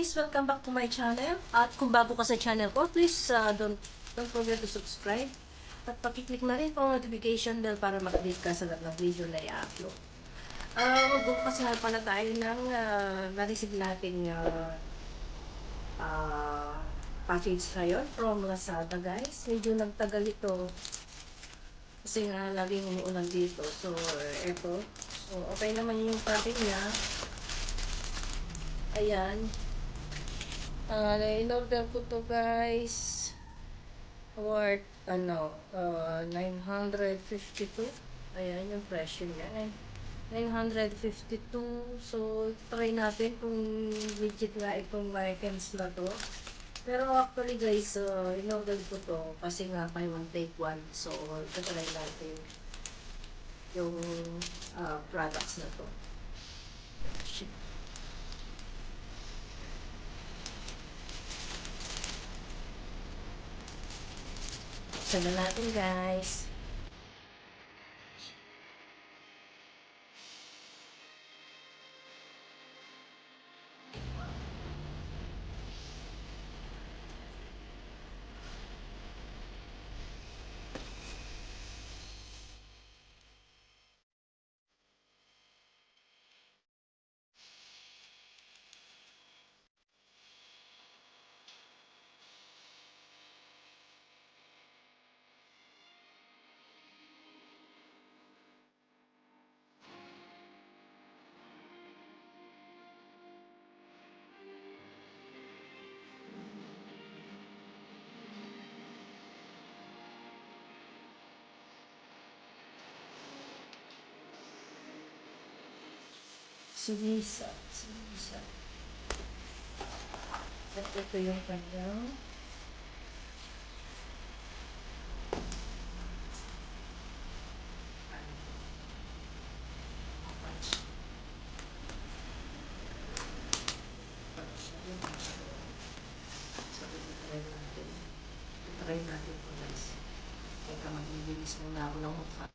guys! Welcome back to my channel. At kung bago ka sa channel ko, please don't forget to subscribe. At pakiclick na rin ang notification bell para mag-update ka sa lahat ng video na i-upload. Magbukas nga pala tayo ng na-receive natin package ngayon from Lazada, guys. Medyo nagtagal ito kasi nga laging umuulan dito. So, eto. So, okay naman yung package niya. Ayan. In-order ko to, guys. Worth, 952. Ayan, yung presyo niya. 952. So, try natin kung legit nga itong items na to. Pero actually, guys, in-order ko to kasi nga buy one take one. So, try natin yung products na to. Sana natin, guys. Sinisa. At ito yung kanyang try natin po, guys. Teka, mag-ibilis muna ako ng mukha.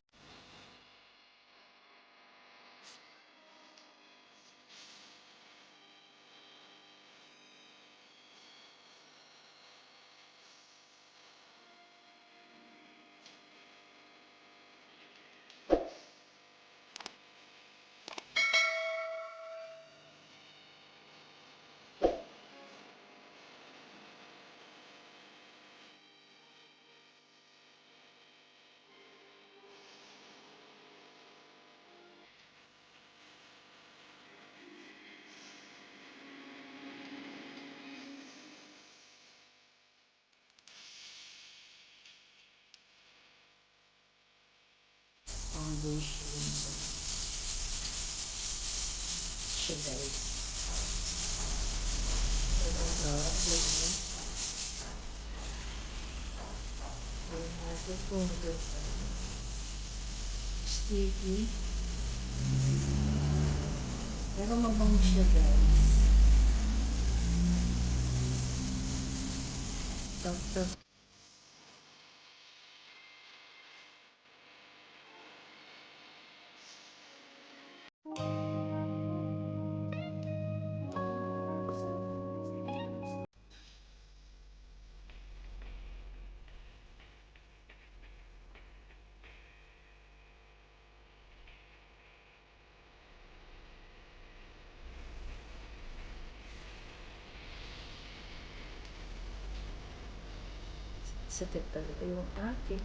Foundation. Siya, guys. Natin kung good. Sticky. Pero mabango siya, guys. Doctor. Sa talaga yung akin.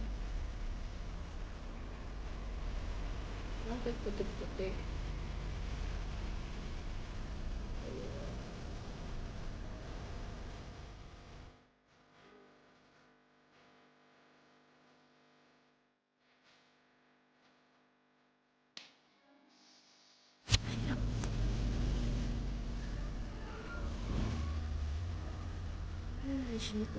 Bakit puti-puti? Ay, shit.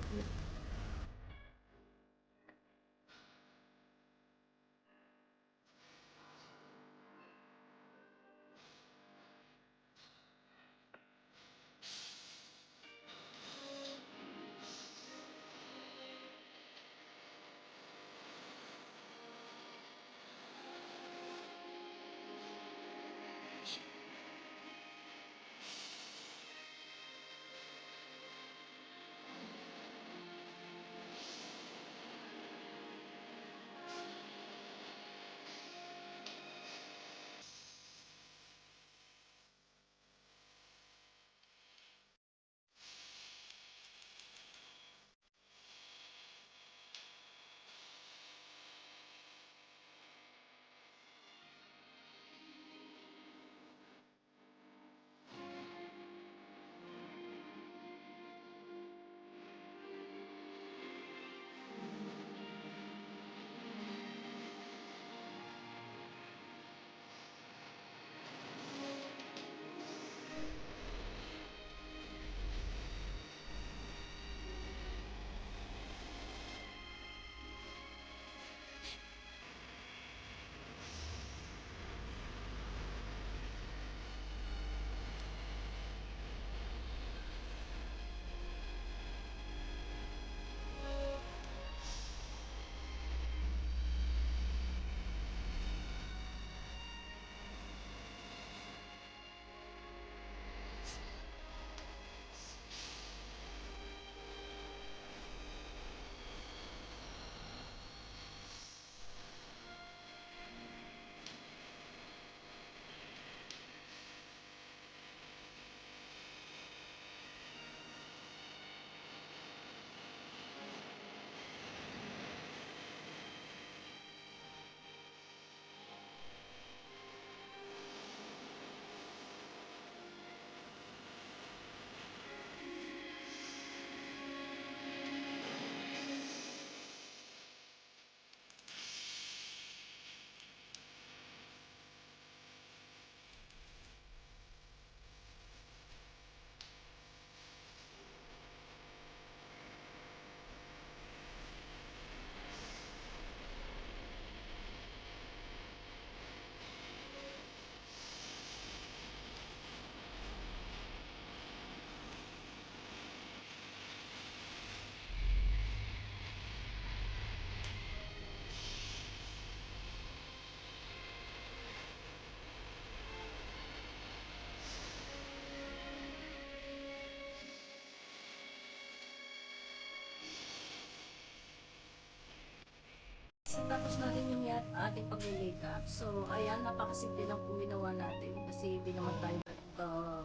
So, ayan, napakasimple lang po ginawa natin kasi hindi naman tayo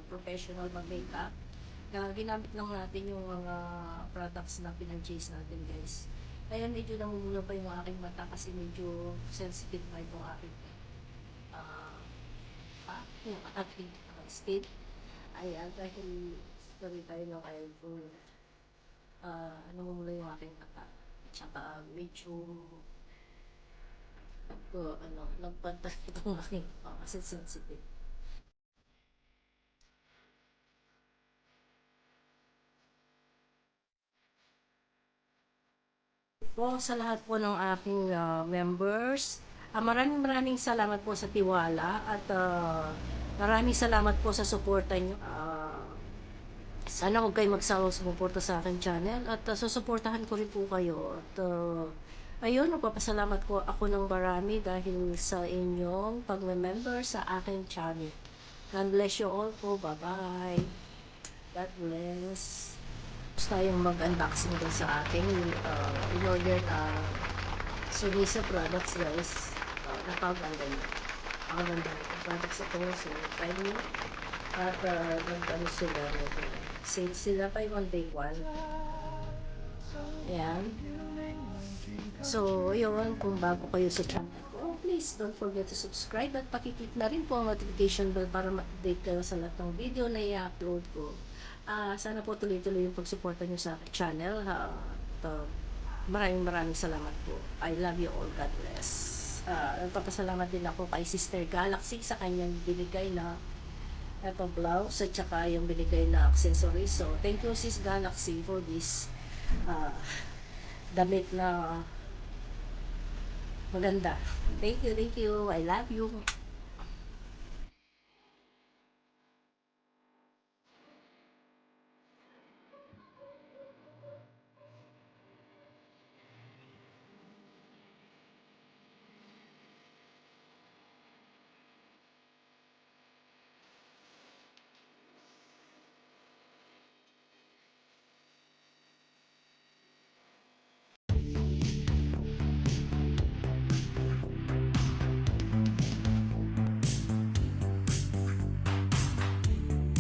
professional mag-makeup. Ginamit lang natin yung mga products na pinag-chase natin, guys. Ayan, medyo namumula pa yung aking mata kasi medyo sensitive pa yung aking uh, yung aking skin. Ayan, dahil sorry tayo na kayo po namumula yung aking mata. Tsaka medyo nagpantas itong aking kasi sensitive. Po sa lahat po ng aking members, maraming salamat po sa tiwala at maraming salamat po sa suporta nyo. Sana huwag kayo magsawang sumuporta sa aking channel at susuportahan ko rin po kayo. At ayun, nagpapasalamat po ako ng marami dahil sa inyong pag-member sa aking channel. God bless you all po. Bye-bye. God bless. Gusto tayong mag-unboxing doon sa ating in-order na Sunisa products, guys. Napaganda nyo. Ang ganda ng products ito. So, try nyo. At nagano sila. Sale sila pa yung day one. Ayan. So, yun. Kung bago kayo sa channel ko, please don't forget to subscribe at pakiclick na rin po ang notification bell para ma-update kayo sa lahat ng video na i-upload ko. Sana po tuloy-tuloy yung pagsuporta nyo sa aking channel. Maraming salamat po. I love you all. God bless. Nagpapasalamat din ako kay Sister Galaxy sa kanyang binigay na ito blouse at saka yung binigay na accessories. So, thank you Sis Galaxy for this damit na maganda. Thank you. I love you.